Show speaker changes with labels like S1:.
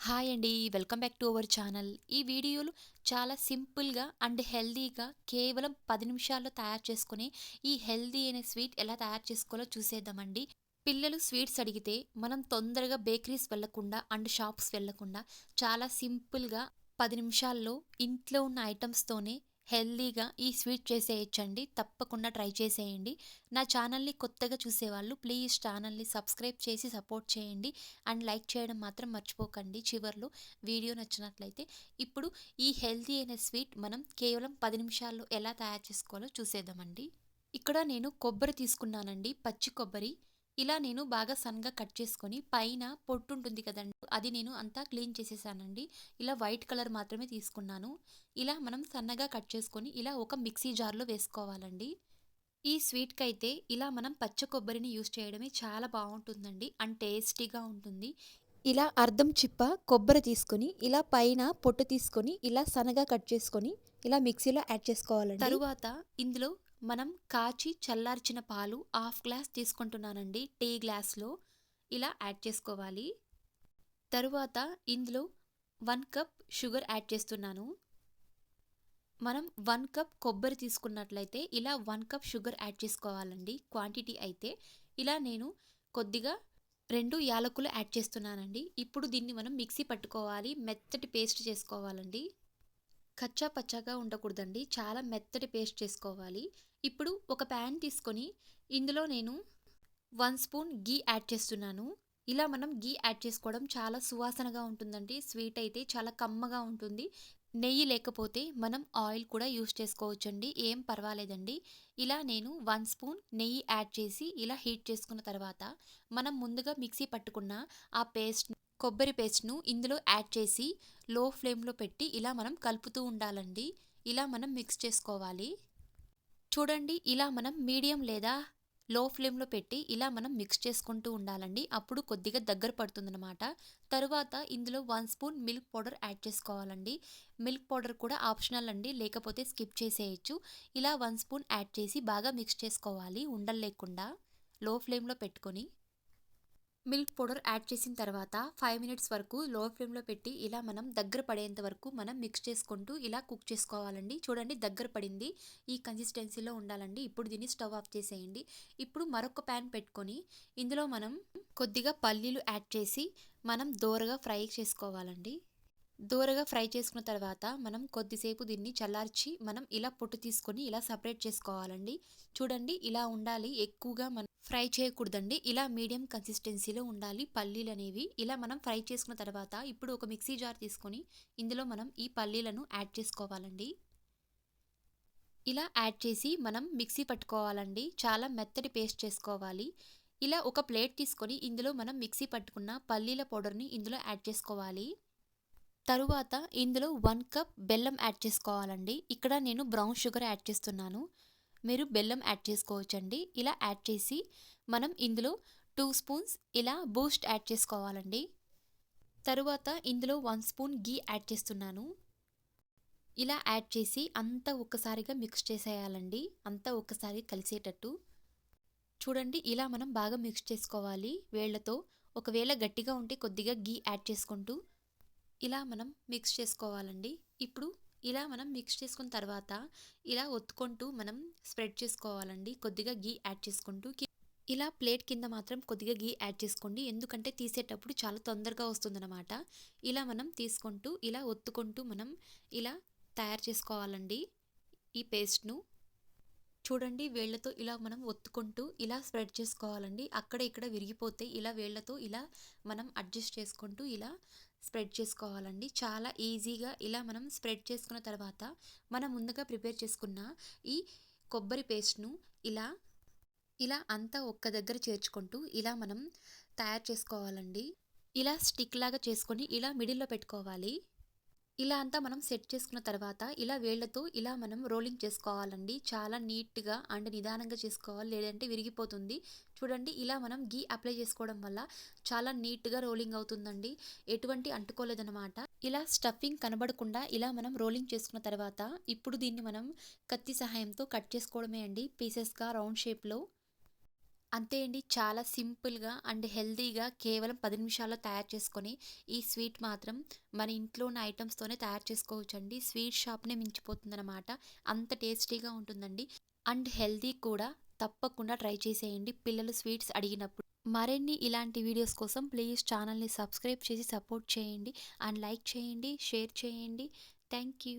S1: Hi అండి. Welcome back to our channel. ఈ వీడియోలు చాలా సింపుల్‌గా అండ్ హెల్తీగా కేవలం 10 నిమిషాల్లో తయారు చేసుకునే ఈ హెల్తీ అయిన స్వీట్ ఎలా తయారు చేసుకోవాలో చూసేద్దామండి. పిల్లలు స్వీట్స్ అడిగితే మనం తొందరగా బేకరీస్ వెళ్ళకుండా అండ్ షాప్స్ వెళ్ళకుండా చాలా సింపుల్‌గా 10 నిమిషాల్లో ఇంట్లో ఉన్న ఐటెమ్స్‌తోనే హెల్తీగా ఈ స్వీట్ చేసేయొచ్చండి. తప్పకుండా ట్రై చేసేయండి. నా ఛానల్‌ని కొత్తగా చూసేవాళ్ళు ప్లీజ్ ఛానల్‌ని సబ్స్క్రైబ్ చేసి సపోర్ట్ చేయండి. అండ్ లైక్ చేయడం మాత్రం మర్చిపోకండి. చివర్లో వీడియో నచ్చినట్లయితే ఇప్పుడు ఈ హెల్తీ అయిన స్వీట్ మనం కేవలం 10 నిమిషాల్లో ఎలా తయారు చేసుకోవాలో చూసేద్దామండి. ఇక్కడ నేను కొబ్బరి తీసుకున్నానండి, పచ్చి కొబ్బరి. ఇలా నేను బాగా సన్నగా కట్ చేసుకొని పైన పొట్టు ఉంటుంది కదండి, అది నేను అంతా క్లీన్ చేసేసానండి. ఇలా వైట్ కలర్ మాత్రమే తీసుకున్నాను. ఇలా మనం సన్నగా కట్ చేసుకొని ఇలా ఒక మిక్సీ జార్లో వేసుకోవాలండి. ఈ స్వీట్‌కి అయితే ఇలా మనం పచ్చ కొబ్బరిని యూజ్ చేయడమే చాలా బావుంటుందండి. అండ్ టేస్టీగా ఉంటుంది. ఇలా అర్ధం చిప్ప కొబ్బరి తీసుకొని, ఇలా పైన పొట్టు తీసుకొని, ఇలా సన్నగా కట్ చేసుకొని, ఇలా మిక్సీలో యాడ్ చేసుకోవాలండి. తరువాత ఇందులో మనం కాచి చల్లార్చిన పాలు హాఫ్ గ్లాస్ తీసుకుంటున్నానండి టీ గ్లాస్‌లో. ఇలా యాడ్ చేసుకోవాలి. తరువాత ఇందులో 1 కప్ షుగర్ యాడ్ చేస్తున్నాను. మనం 1 కప్ కొబ్బరి తీసుకున్నట్లయితే ఇలా 1 కప్ షుగర్ యాడ్ చేసుకోవాలండి క్వాంటిటీ అయితే. ఇలా నేను కొద్దిగా 2 యాలకులు యాడ్ చేస్తున్నానండి. ఇప్పుడు దీన్ని మనం మిక్సీ పట్టుకోవాలి. మెత్తటి పేస్ట్ చేసుకోవాలండి. కచ్చా పచ్చాగా ఉండకూడదండి. చాలా మెత్తటి పేస్ట్ చేసుకోవాలి. ఇప్పుడు ఒక ప్యాన్ తీసుకొని ఇందులో నేను 1 స్పూన్ ఘీ యాడ్ చేస్తున్నాను. ఇలా మనం ఘీ యాడ్ చేసుకోవడం చాలా సువాసనగా ఉంటుందండి. స్వీట్ అయితే చాలా కమ్మగా ఉంటుంది. నెయ్యి లేకపోతే మనం ఆయిల్ కూడా యూజ్ చేసుకోవచ్చండి. ఏం పర్వాలేదండి. ఇలా నేను 1 స్పూన్ నెయ్యి యాడ్ చేసి ఇలా హీట్ చేసుకున్న తర్వాత మనం ముందుగా మిక్సీ పట్టుకున్న ఆ పేస్ట్, కొబ్బరి పేస్ట్‌ను ఇందులో యాడ్ చేసి లో ఫ్లేమ్‌లో పెట్టి ఇలా మనం కలుపుతూ ఉండాలండి. ఇలా మనం మిక్స్ చేసుకోవాలి. చూడండి ఇలా మనం మీడియం లేదా లో ఫ్లేమ్‌లో పెట్టి ఇలా మనం మిక్స్ చేసుకుంటూ ఉండాలండి. అప్పుడు కొద్దిగా దగ్గర పడుతుందనమాట. తరువాత ఇందులో 1 స్పూన్ మిల్క్ పౌడర్ యాడ్ చేసుకోవాలండి. మిల్క్ పౌడర్ కూడా ఆప్షనల్ అండి. లేకపోతే స్కిప్ చేసేయొచ్చు. ఇలా 1 స్పూన్ యాడ్ చేసి బాగా మిక్స్ చేసుకోవాలి ఉండలు లేకుండా లో ఫ్లేమ్‌లో పెట్టుకొని. మిల్క్ పౌడర్ యాడ్ చేసిన తర్వాత 5 మినిట్స్ వరకు లో ఫ్లేమ్‌లో పెట్టి ఇలా మనం దగ్గర పడేంత వరకు మనం మిక్స్ చేసుకుంటూ ఇలా కుక్ చేసుకోవాలండి. చూడండి దగ్గర పడింది. ఈ కన్సిస్టెన్సీలో ఉండాలండి. ఇప్పుడు దీన్ని స్టవ్ ఆఫ్ చేసేయండి. ఇప్పుడు మరొక ప్యాన్ పెట్టుకొని ఇందులో మనం కొద్దిగా పల్లీలు యాడ్ చేసి మనం దోరగా ఫ్రై చేసుకోవాలండి. దోరగా ఫ్రై చేసుకున్న తర్వాత మనం కొద్దిసేపు దీన్ని చల్లార్చి మనం ఇలా పొట్టు తీసుకొని ఇలా సపరేట్ చేసుకోవాలండి. చూడండి ఇలా ఉండాలి. ఎక్కువగా మనం ఫ్రై చేయకూడదండి. ఇలా మీడియం కన్సిస్టెన్సీలో ఉండాలి పల్లీలు అనేవి. ఇలా మనం ఫ్రై చేసుకున్న తర్వాత ఇప్పుడు ఒక మిక్సీ జార్ తీసుకొని ఇందులో మనం ఈ పల్లీలను యాడ్ చేసుకోవాలండి. ఇలా యాడ్ చేసి మనం మిక్సీ పట్టుకోవాలండి. చాలా మెత్తటి పేస్ట్ చేసుకోవాలి. ఇలా ఒక ప్లేట్ తీసుకొని ఇందులో మనం మిక్సీ పట్టుకున్న పల్లీల పౌడర్‌ని ఇందులో యాడ్ చేసుకోవాలి. తరువాత ఇందులో 1 కప్ బెల్లం యాడ్ చేసుకోవాలండి. ఇక్కడ నేను బ్రౌన్ షుగర్ యాడ్ చేస్తున్నాను. మీరు బెల్లం యాడ్ చేసుకోవచ్చండి. ఇలా యాడ్ చేసి మనం ఇందులో 2 స్పూన్స్ ఇలా బూస్ట్ యాడ్ చేసుకోవాలండి. తరువాత ఇందులో 1 స్పూన్ ఘీ యాడ్ చేస్తున్నాను. ఇలా యాడ్ చేసి అంతా ఒక్కసారిగా మిక్స్ చేసేయాలండి. అంతా ఒక్కసారి కలిసేటట్టు. చూడండి ఇలా మనం బాగా మిక్స్ చేసుకోవాలి వేళ్ళతో. ఒకవేళ గట్టిగా ఉంటే కొద్దిగా ఘీ యాడ్ చేసుకుంటూ ఇలా మనం మిక్స్ చేసుకోవాలండి. ఇప్పుడు ఇలా మనం మిక్స్ చేసుకున్న తర్వాత ఇలా ఒత్తుకుంటూ మనం స్ప్రెడ్ చేసుకోవాలండి. కొద్దిగా ఘీ యాడ్ చేసుకుంటూ ఇలా ప్లేట్ కింద మాత్రం కొద్దిగా ఘీ యాడ్ చేసుకోండి. ఎందుకంటే తీసేటప్పుడు చాలా తొందరగా వస్తుందన్నమాట. ఇలా మనం తీసుకుంటూ ఇలా ఒత్తుకుంటూ మనం ఇలా తయారు చేసుకోవాలండి ఈ పేస్ట్‌ను. చూడండి వేళ్ళతో ఇలా మనం ఒత్తుకుంటూ ఇలా స్ప్రెడ్ చేసుకోవాలండి. అక్కడ ఇక్కడ విరిగిపోతే ఇలా వేళ్ళతో ఇలా మనం అడ్జస్ట్ చేసుకుంటూ ఇలా స్ప్రెడ్ చేసుకోవాలండి. చాలా ఈజీగా ఇలా మనం స్ప్రెడ్ చేసుకున్న తర్వాత మనం ముందుగా ప్రిపేర్ చేసుకున్న ఈ కొబ్బరి పేస్ట్‌ను ఇలా ఇలా అంతా ఒక్క దగ్గర చేర్చుకుంటూ ఇలా మనం తయారు చేసుకోవాలండి. ఇలా స్టిక్ లాగా చేసుకొని ఇలా మిడిల్‌లో పెట్టుకోవాలి. ఇలా అంతా మనం సెట్ చేసుకున్న తర్వాత ఇలా వేళ్ళతో ఇలా మనం రోలింగ్ చేసుకోవాలండి. చాలా నీట్‌గా అండ్ నిదానంగా చేసుకోవాలి. లేదంటే విరిగిపోతుంది. చూడండి ఇలా మనం ఘీ అప్లై చేసుకోవడం వల్ల చాలా నీట్‌గా రోలింగ్ అవుతుందండి. ఎటువంటి అంటుకోలేదనమాట. ఇలా స్టఫింగ్ కనబడకుండా ఇలా మనం రోలింగ్ చేసుకున్న తర్వాత ఇప్పుడు దీన్ని మనం కత్తి సహాయంతో కట్ చేసుకోవడమే అండి పీసెస్‌గా రౌండ్ షేప్‌లో. అంతే అండి. చాలా సింపుల్‌గా అండ్ హెల్తీగా కేవలం 10 నిమిషాల్లో తయారు చేసుకొని ఈ స్వీట్ మాత్రం మన ఇంట్లో ఉన్న ఐటెమ్స్‌తోనే తయారు చేసుకోవచ్చండి. స్వీట్ షాప్‌నే మించిపోతుందనమాట. అంత టేస్టీగా ఉంటుందండి. అండ్ హెల్తీ కూడా. తప్పకుండా ట్రై చేసేయండి పిల్లలు స్వీట్స్ అడిగినప్పుడు. మరిన్ని ఇలాంటి వీడియోస్ కోసం ప్లీజ్ ఛానల్‌ని సబ్స్క్రైబ్ చేసి సపోర్ట్ చేయండి. అండ్ లైక్ చేయండి, షేర్ చేయండి. Thank you.